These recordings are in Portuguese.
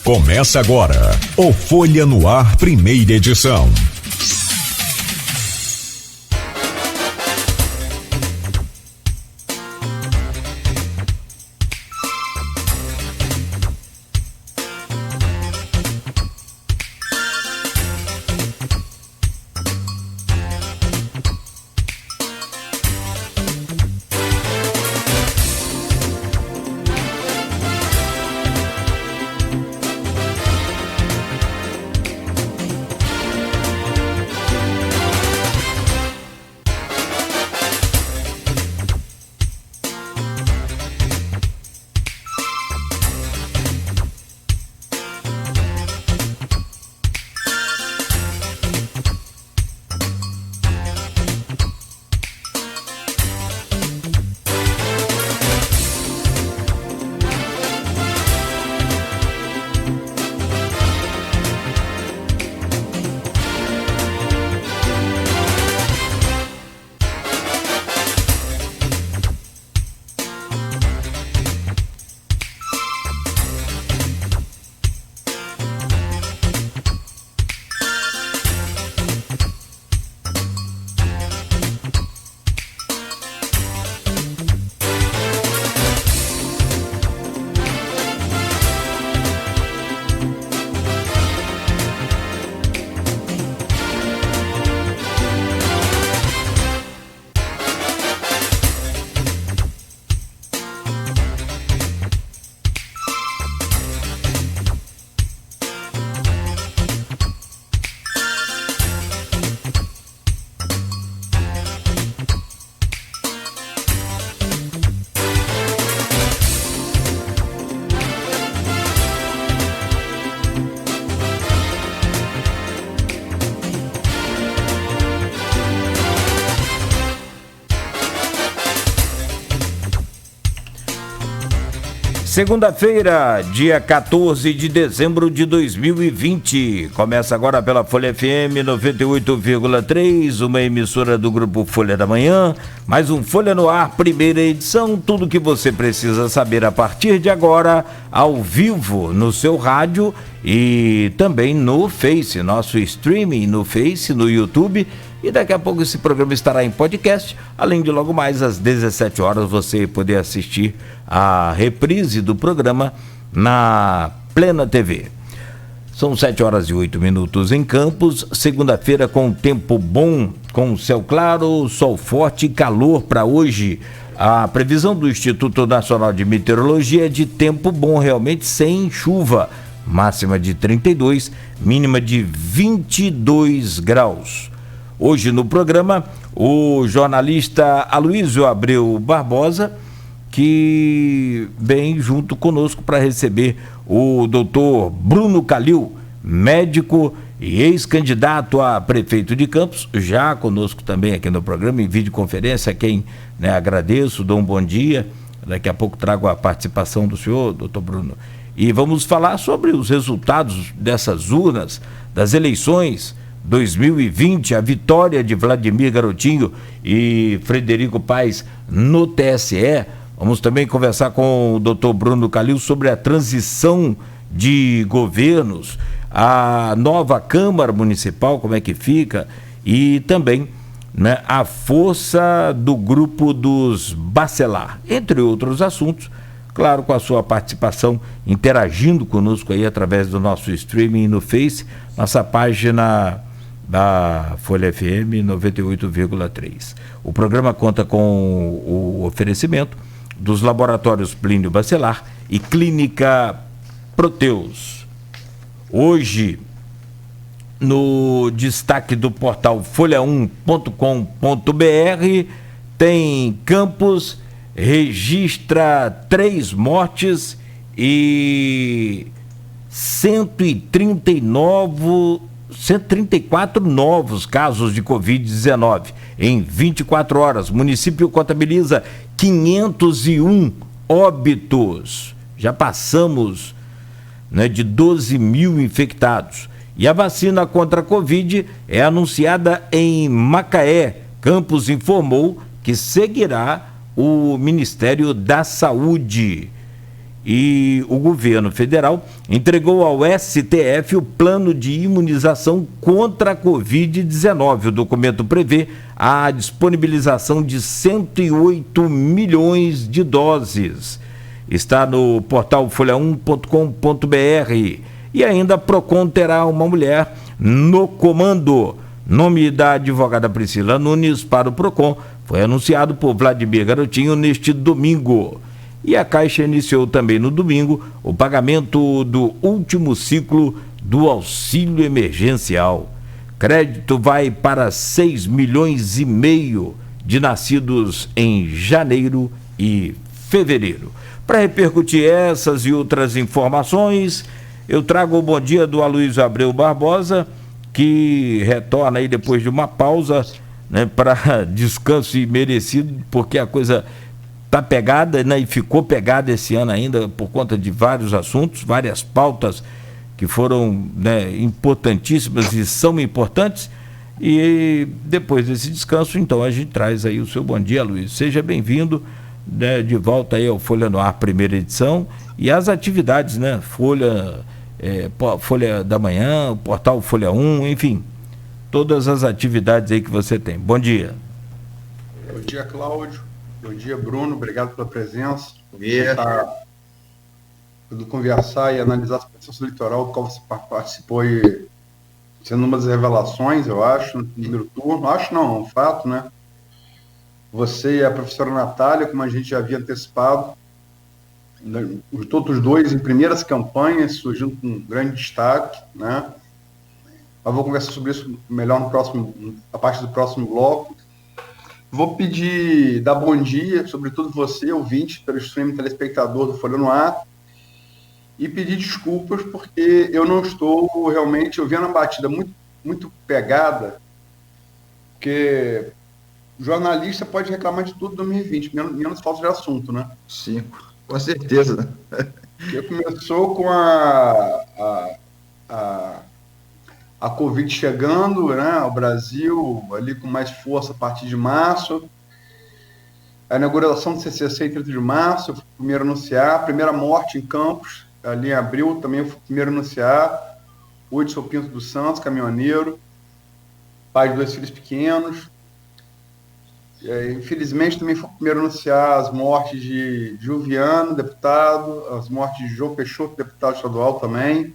Começa agora o Folha no Ar, primeira edição. Segunda-feira, dia 14 de dezembro de 2020. Começa agora pela Folha FM 98,3, uma emissora do Grupo Folha da Manhã. Mais um Folha no Ar, primeira edição. Tudo que você precisa saber a partir de agora, ao vivo no seu rádio e também no Face, nosso streaming no Face, no YouTube. E daqui a pouco esse programa estará em podcast, além de logo mais às 17 horas você poder assistir a reprise do programa na Plena TV. São 7h08 em Campos, segunda-feira com tempo bom, com céu claro, sol forte e calor para hoje. A previsão do Instituto Nacional de Meteorologia é de tempo bom, realmente sem chuva, máxima de 32, mínima de 22 graus. Hoje no programa, o jornalista Aloysio Abreu Barbosa, que vem junto conosco para receber o doutor Bruno Calil, médico e ex-candidato a prefeito de Campos, já conosco também aqui no programa, em videoconferência, a quem agradeço, dou um bom dia. Daqui a pouco trago a participação do senhor, doutor Bruno. E vamos falar sobre os resultados dessas urnas, das eleições 2020, a vitória de Vladimir Garotinho e Frederico Paes no TSE. Vamos também conversar com o doutor Bruno Calil sobre a transição de governos, a nova Câmara Municipal, como é que fica, e também a força do grupo dos Bacelar, entre outros assuntos, claro, com a sua participação, interagindo conosco aí através do nosso streaming no Face, nossa página da Folha FM 98,3. O programa conta com o oferecimento dos laboratórios Plínio Bacelar e Clínica Proteus. Hoje, no destaque do portal folha1.com.br, tem Campos registra 3 mortes e 134 novos casos de Covid-19 em 24 horas. O município contabiliza 501 óbitos. Já passamos de 12 mil infectados. E a vacina contra a Covid é anunciada em Macaé. Campos informou que seguirá o Ministério da Saúde. e o governo federal entregou ao STF o plano de imunização contra a Covid-19. O documento prevê a disponibilização de 108 milhões de doses. Está no portal folha1.com.br. E ainda a Procon terá uma mulher no comando. Nome da advogada Priscila Nunes para o Procon foi anunciado por Vladimir Garotinho neste domingo. E a Caixa iniciou também no domingo o pagamento do último ciclo do auxílio emergencial. Crédito vai para 6 milhões e meio de nascidos em janeiro e fevereiro. Para repercutir essas e outras informações, eu trago o bom dia do Aloysio Abreu Barbosa, que retorna aí depois de uma pausa, né, para descanso merecido, porque a coisa está pegada, né, e ficou pegada esse ano ainda por conta de vários assuntos, várias pautas que foram, né, importantíssimas e são importantes. E depois desse descanso, então, a gente traz aí o seu bom dia, Luiz. Seja bem-vindo, né, de volta aí ao Folha no Ar, primeira edição, e as atividades, né, Folha da Manhã, o portal Folha 1, enfim, todas as atividades aí que você tem. Bom dia. Bom dia, Cláudio. Bom dia, Bruno. Obrigado pela presença. Bom dia. Tudo conversar e analisar o processo eleitoral do qual você participou e sendo uma das revelações, eu acho, no primeiro turno. Acho não, é um fato, né? Você e a professora Natália, como a gente já havia antecipado, todos os dois em primeiras campanhas, surgindo com um grande destaque, né? Eu vou conversar sobre isso melhor a partir do próximo bloco. Vou dar bom dia, sobretudo você, ouvinte, pelo streaming telespectador do Folha no Ar, e pedir desculpas porque eu não estou realmente, eu venho na batida muito, muito pegada, porque jornalista pode reclamar de tudo em 2020, menos falta de assunto, né? Sim, com certeza. Porque começou com a Covid chegando, né, ao Brasil, ali com mais força a partir de março. A inauguração do CCC em 30 de março, eu fui o primeiro a anunciar. A primeira morte em Campos, ali em abril, também eu fui o primeiro a anunciar. Hudson Pinto dos Santos, caminhoneiro, pai de 2 filhos pequenos. Infelizmente, também fui o primeiro a anunciar as mortes de Juliano, deputado, as mortes de João Peixoto, deputado estadual também.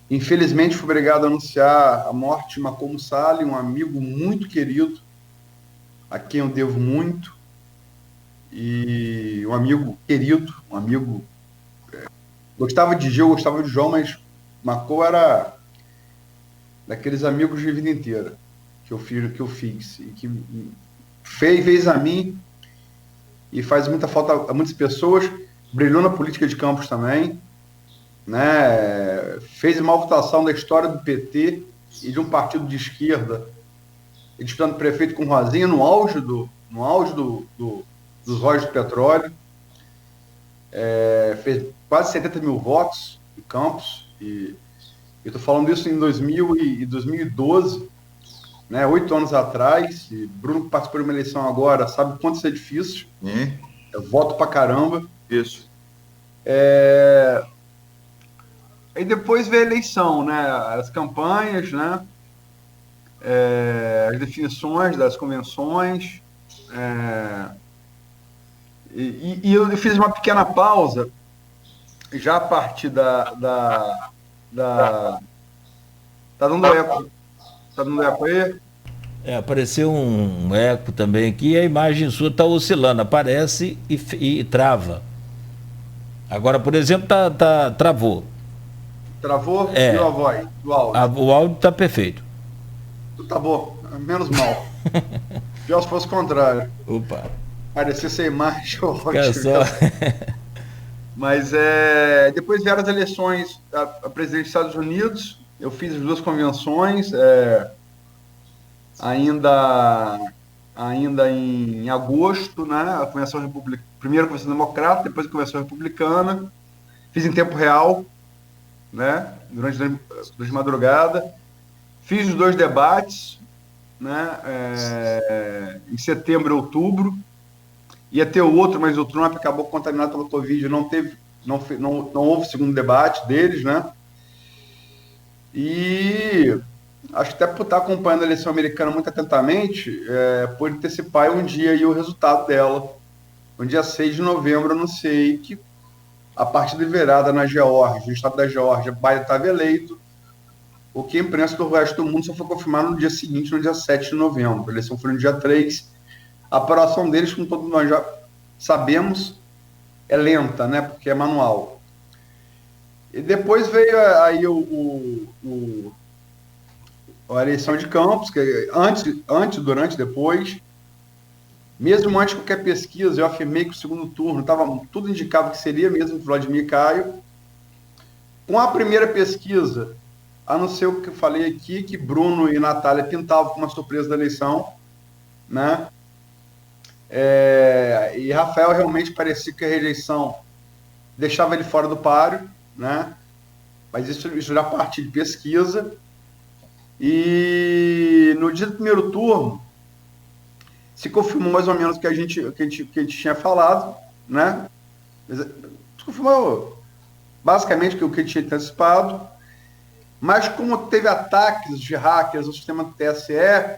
Infelizmente, fui obrigado a anunciar a morte de Macomo Salles, um amigo muito querido, a quem eu devo muito, e um amigo querido, um amigo... Gostava de Gil, gostava de João, mas Macô era daqueles amigos de vida inteira que eu fiz, e que fez a mim e faz muita falta a muitas pessoas. Brilhou na política de Campos também, né? Fez uma votação da história do PT e de um partido de esquerda, disputando prefeito com Rosinha no auge dos royalties do petróleo. Fez quase 70 mil votos em Campos, e eu estou falando isso em 2012, né, 8 anos atrás. E Bruno, que participou de uma eleição agora, sabe quanto isso é difícil. Eu voto pra caramba. Isso. Aí depois veio a eleição, né? As campanhas, né? As definições das convenções. E eu fiz uma pequena pausa, já a partir Tá dando eco? Tá dando eco aí? Apareceu um eco também aqui, e a imagem sua está oscilando, aparece e trava. Agora, por exemplo, travou. Travou? E a voz do áudio? O áudio está perfeito. Tá bom, menos mal. Pior se fosse o contrário. Opa. Parecia ser imagem ou Fica só. Mas depois vieram as eleições a presidente dos Estados Unidos. Eu fiz as 2 convenções, ainda em agosto, né? A primeira convenção democrata, depois a convenção republicana. Fiz em tempo real, né? Durante a madrugada. Fiz os 2 debates, né? Em setembro e outubro. Ia ter o outro, mas o Trump acabou contaminado pela Covid, não houve segundo debate deles, né? E acho que até por estar acompanhando a eleição americana muito atentamente, por antecipar um dia aí o resultado dela. No dia 6 de novembro, eu anunciei que a partida virada na Geórgia, no estado da Geórgia, Biden estava eleito, o que a imprensa do resto do mundo só foi confirmado no dia seguinte, no dia 7 de novembro. A eleição foi no dia 3. A apuração deles, como todos nós já sabemos, é lenta, né? Porque é manual. E depois veio aí a eleição de Campos, que antes, durante, depois. Mesmo antes de qualquer pesquisa, eu afirmei que o segundo turno estava tudo indicado que seria mesmo Vladimir Caio. Com a primeira pesquisa, a não ser o que eu falei aqui, que Bruno e Natália pintavam como uma surpresa da eleição, né? E Rafael realmente parecia que a rejeição deixava ele fora do páreo, né? Mas isso já parte de pesquisa. E no dia do primeiro turno, se confirmou mais ou menos o que a gente tinha falado, né? Se confirmou basicamente o que a gente tinha antecipado, mas como teve ataques de hackers no sistema do TSE,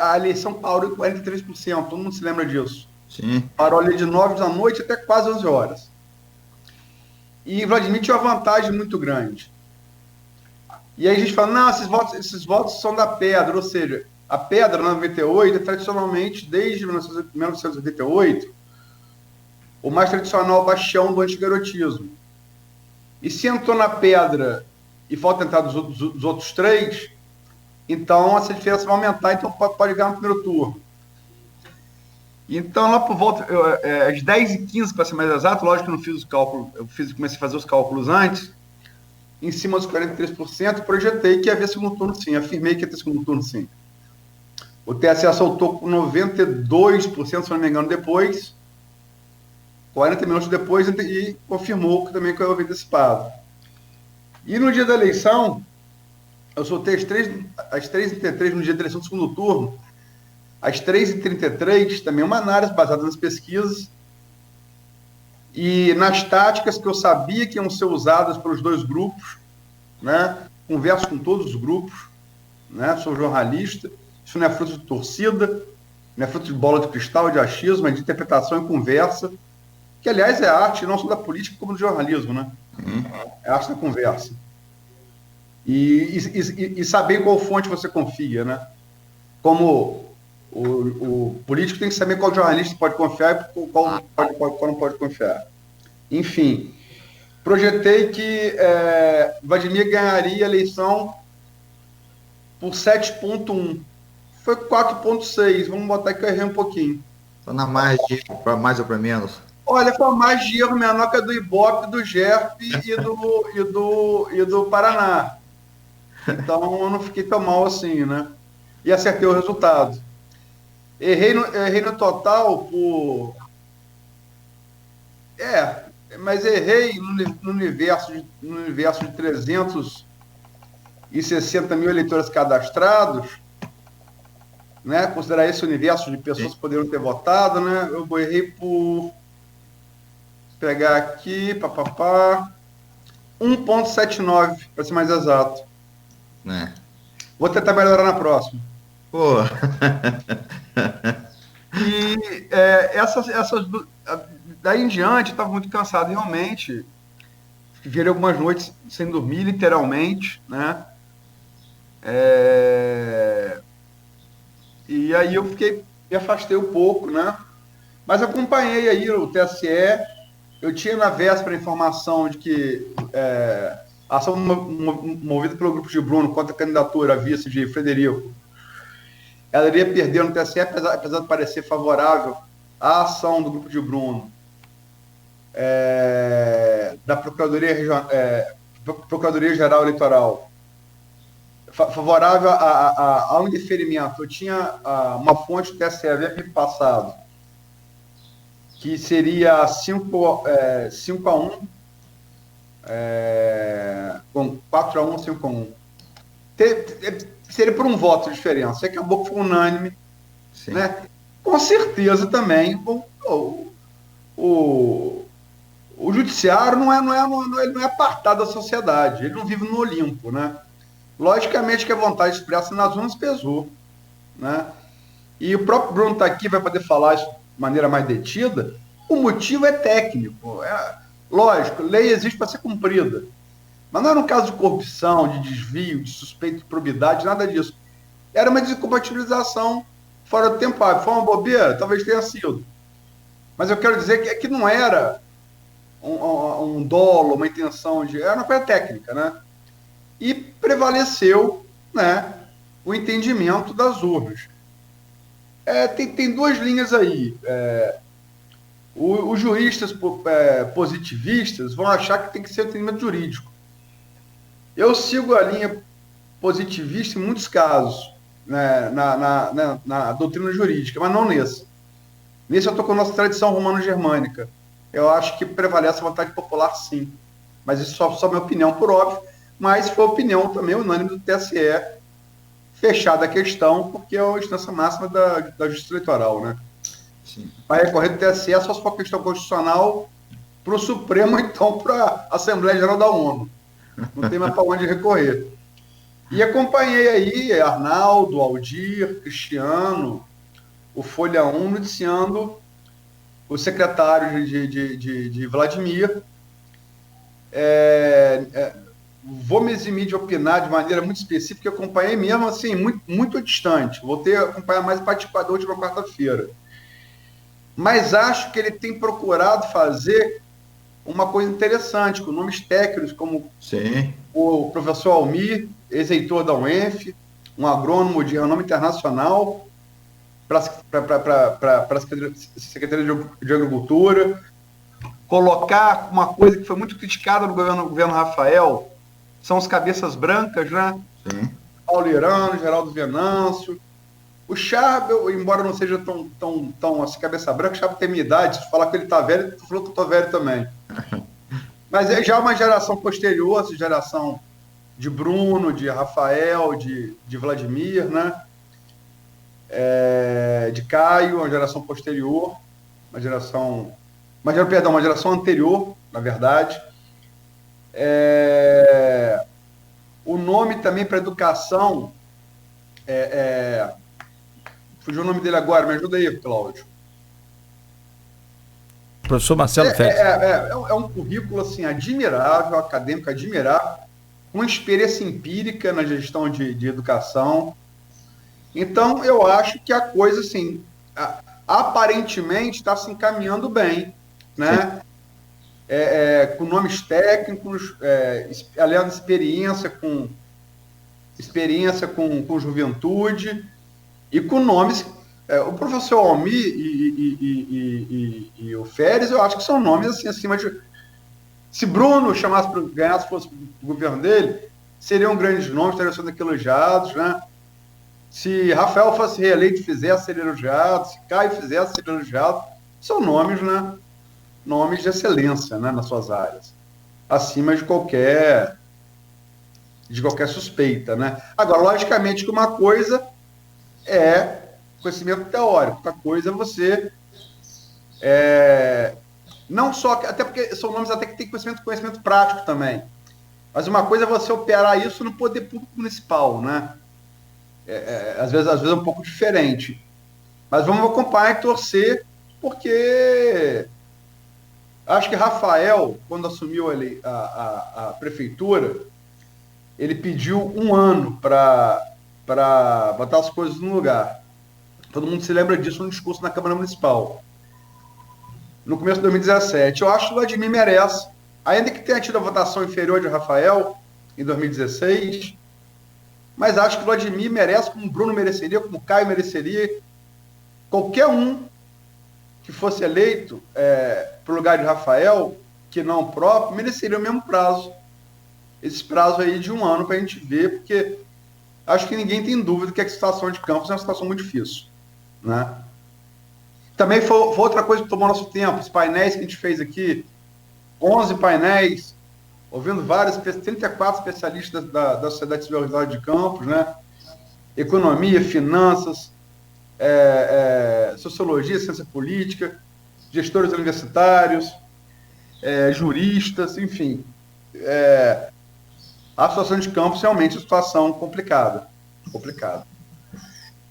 a eleição parou em 43%, todo mundo se lembra disso. Sim. Parou ali de 9 da noite até quase 11 horas. E Vladimir tinha uma vantagem muito grande. E aí a gente fala, não, esses votos são da pedra, ou seja, a pedra na 98 é tradicionalmente, desde 1988, o mais tradicional bastião do antigarotismo. E se entrou na pedra e falta entrar dos outros três, então essa diferença vai aumentar, então pode ganhar no primeiro turno. Então, lá por volta, às 10h15, para ser mais exato, lógico que eu não fiz os cálculos, comecei a fazer os cálculos antes, em cima dos 43%, projetei que ia haver segundo turno sim, afirmei que ia ter segundo turno sim. O TSE soltou com 92%, se não me engano, depois, 40 minutos depois, e confirmou que também eu havia antecipado. E no dia da eleição, eu soltei às 3h33, no dia da eleição do segundo turno, às 3h33, também uma análise baseada nas pesquisas e nas táticas que eu sabia que iam ser usadas pelos dois grupos, né? Converso com todos os grupos, né? Sou jornalista, isso não é fruto de torcida, não é fruto de bola de cristal, de achismo, é de interpretação e conversa, que, aliás, é arte não só da política, como do jornalismo, né? É arte da conversa. E saber em qual fonte você confia, né? Como o político tem que saber qual jornalista pode confiar e qual não pode confiar. Enfim, projetei que Vladimir ganharia a eleição por 7,1. Foi 4,6. Vamos botar que eu errei um pouquinho. Estou na margem para mais ou para menos. Olha, foi mais de erro menor que a do Ibope, do GERP e do Paraná. Então, eu não fiquei tão mal assim, né? E acertei o resultado. Errei no total por... mas errei no universo de 360 mil eleitores cadastrados, né? Considerar esse universo de pessoas que poderiam ter votado, né? Eu errei por... pegar aqui, 1,79, para ser mais exato. Vou tentar melhorar na próxima. Pô. E daí em diante, eu estava muito cansado, realmente. Virei algumas noites sem dormir, literalmente, né? E aí eu me afastei um pouco, né? Mas acompanhei aí o TSE. Eu tinha na véspera a informação de que a ação movida pelo grupo de Bruno contra a candidatura a vice de Frederico, ela iria perder no TSE, apesar de parecer favorável à ação do grupo de Bruno, da Procuradoria Geral Eleitoral, favorável ao indeferimento. Eu tinha uma fonte do TSE havia me passado, que seria 5-1, com 4-1, 5-1. Seria por um voto de diferença. Acabou que foi unânime. Sim. Né? Com com certeza também o judiciário ele não é apartado da sociedade, ele não vive no Olimpo, né? Logicamente que a vontade expressa nas urnas pesou, né? E o próprio Bruno está aqui, vai poder falar isso de maneira mais detida. O motivo é técnico. Lógico, lei existe para ser cumprida. Mas não era um caso de corrupção, de desvio, de suspeita de probidade, nada disso. Era uma desincompatibilização fora do tempo hábil. Foi uma bobeira? Talvez tenha sido. Mas eu quero dizer que não era um dolo, uma intenção de... Era uma coisa técnica, né? E prevaleceu, né, o entendimento das urnas. Tem duas linhas aí. Os juristas positivistas vão achar que tem que ser o entendimento jurídico. Eu sigo a linha positivista em muitos casos, né, na doutrina jurídica, mas não nesse. Nesse eu estou com a nossa tradição romano-germânica. Eu acho que prevalece a vontade popular, sim. Mas isso só minha opinião, por óbvio. Mas foi a opinião também unânime do TSE, fechada a questão, porque é a instância máxima da Justiça Eleitoral, né? Sim. Vai recorrer do TSE só se for questão constitucional para o Supremo, então para a Assembleia Geral da ONU. Não tem mais para onde recorrer. E acompanhei aí Arnaldo, Aldir, Cristiano, o Folha 1 noticiando o secretário de Vladimir. Vou me eximir de opinar de maneira muito específica, eu acompanhei mesmo assim, muito, muito distante. Voltei a acompanhar mais particular da última quarta-feira. Mas acho que ele tem procurado fazer uma coisa interessante, com nomes técnicos, como Sim. o professor Almir, ex-reitor da UENF, um agrônomo de renome internacional, para a Secretaria de Agricultura, colocar uma coisa que foi muito criticada no governo Rafael, são os cabeças brancas, né? Sim. Paulo Irano, Geraldo Venâncio. O Chabo, embora não seja tão assim, cabeça branca, o Chabo tem minha idade. Se falar que ele tá velho, tu falou que eu tô velho também. Mas é já uma geração posterior, essa geração de Bruno, de Rafael, de Vladimir, né? De Caio, uma geração posterior, uma geração anterior, na verdade. O nome também para educação, fugiu o nome dele agora, me ajuda aí, Cláudio. Professor Marcelo Félix. É um currículo assim, admirável, acadêmico admirável, com experiência empírica na gestão de educação. Então, eu acho que a coisa, assim, aparentemente está se encaminhando bem, né? Com nomes técnicos, aliando experiência com juventude e com nomes. O professor Almir e o Férez, eu acho que são nomes assim, acima de. Se Bruno ganhasse, fosse o governo dele, seriam grandes nomes, teriam sido elogiados, né? Se Rafael fosse reeleito e fizesse ser elogiado, se Caio fizesse ser elogiado, são nomes, né? Nomes de excelência, né, nas suas áreas, acima de qualquer suspeita, né? Agora, logicamente que uma coisa é conhecimento teórico, outra coisa é você não só, até porque são nomes até que tem conhecimento prático também, mas uma coisa é você operar isso no poder público municipal, né? Às vezes é um pouco diferente, mas vamos acompanhar e torcer, porque acho que Rafael, quando assumiu a prefeitura, ele pediu 1 ano para botar as coisas no lugar. Todo mundo se lembra disso no discurso na Câmara Municipal, no começo de 2017. Eu acho que o Vladimir merece, ainda que tenha tido a votação inferior de Rafael em 2016, mas acho que o Vladimir merece, como o Bruno mereceria, como o Caio mereceria, qualquer um que fosse eleito para o lugar de Rafael, que não o próprio, mereceria o mesmo prazo. Esse prazo aí de 1 ano para a gente ver, porque acho que ninguém tem dúvida que a situação de Campos é uma situação muito difícil, né? Também foi outra coisa que tomou nosso tempo, os painéis que a gente fez aqui, 11 painéis, ouvindo 34 especialistas da Sociedade Civil Organizada de Campos, né? Economia, finanças, sociologia, ciência política, gestores universitários, juristas, enfim. A situação de Campos realmente é uma situação complicada.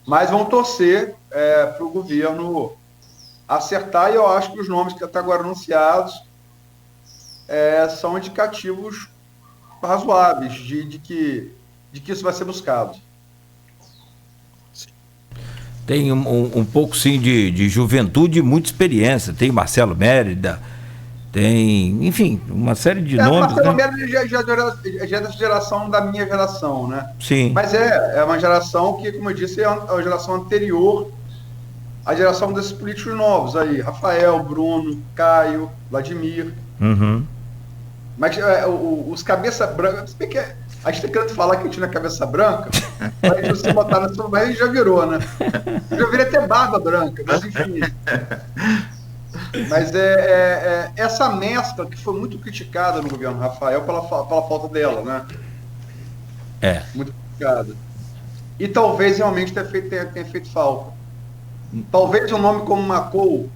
Mas vamos torcer para o governo acertar, e eu acho que os nomes que até agora anunciados são indicativos razoáveis de que isso vai ser buscado. Tem um pouco, sim, de juventude e muita experiência. Tem Marcelo Mérida, tem, enfim, uma série de nomes. Marcelo né? Mérida já é dessa geração da minha geração, né? Sim. Mas é uma geração que, como eu disse, é uma geração anterior à geração desses políticos novos aí. Rafael, Bruno, Caio, Vladimir. Uhum. Mas os cabeça branca, se bem que a gente está querendo falar que a gente não é cabeça branca, mas você botar na sua barriga já virou, né? Eu já virei até barba branca, mas enfim. Mas essa mescla que foi muito criticada no governo Rafael pela falta dela, né? Muito criticada. E talvez realmente tenha feito falta. Talvez um nome como Macou,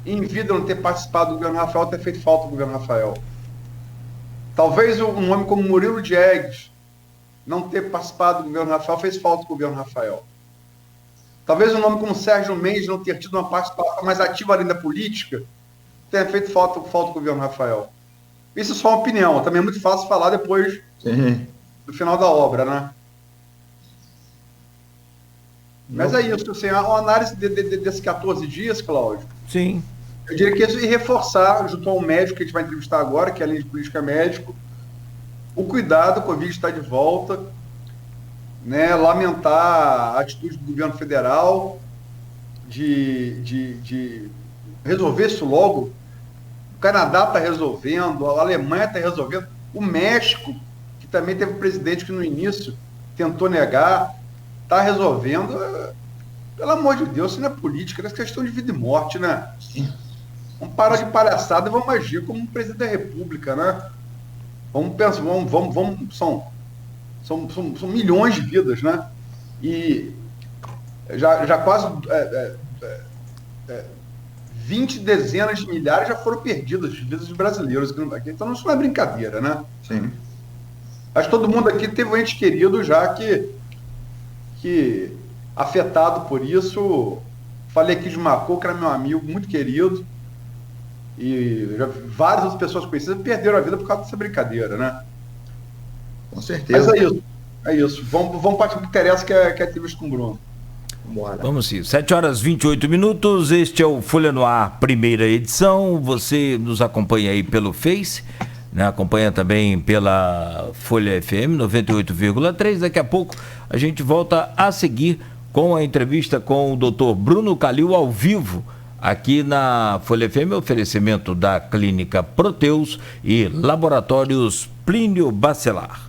em vida não ter participado do governo Rafael, tenha feito falta do governo Rafael. Talvez um nome como Murilo Diegues não ter participado do governo Rafael fez falta do governo Rafael. Talvez um nome como Sérgio Mendes não ter tido uma participação mais ativa além da política tenha feito falta do governo Rafael. Isso é só uma opinião, também é muito fácil falar depois do final da obra, né? Mas é isso, assim, a análise desses 14 dias, Cláudio. Sim. Eu diria que isso ia reforçar, junto ao médico que a gente vai entrevistar agora, que além de política médico, o cuidado, o Covid está de volta, né? Lamentar a atitude do governo federal de resolver isso logo. O Canadá está resolvendo, a Alemanha está resolvendo, o México, que também teve um presidente que no início tentou negar, está resolvendo. Pelo amor de Deus, isso não é política, é questão de vida e morte, né? Sim. Vamos parar de palhaçada e vamos agir como um presidente da República, né? Vamos pensar, são milhões de vidas, né? E já quase 20 dezenas de milhares já foram perdidas de vidas de brasileiros aqui. Então isso não é brincadeira, né? Sim. Acho que todo mundo aqui teve um ente querido já que afetado por isso. Falei aqui de Macou, que era meu amigo, muito querido. E várias outras pessoas conhecidas perderam a vida por causa dessa brincadeira, né? Com certeza. Mas é isso. Vamos partir do que interessa, que é a entrevista com o Bruno. Vamos sim. 7h28. Este é o Folha no Ar, primeira edição. Você nos acompanha aí pelo Face, né? Acompanha também pela Folha FM 98,3. Daqui a pouco a gente volta a seguir com a entrevista com o Dr. Bruno Calil ao vivo, aqui na Folha FM, oferecimento da Clínica Proteus e Laboratórios Plínio Bacelar.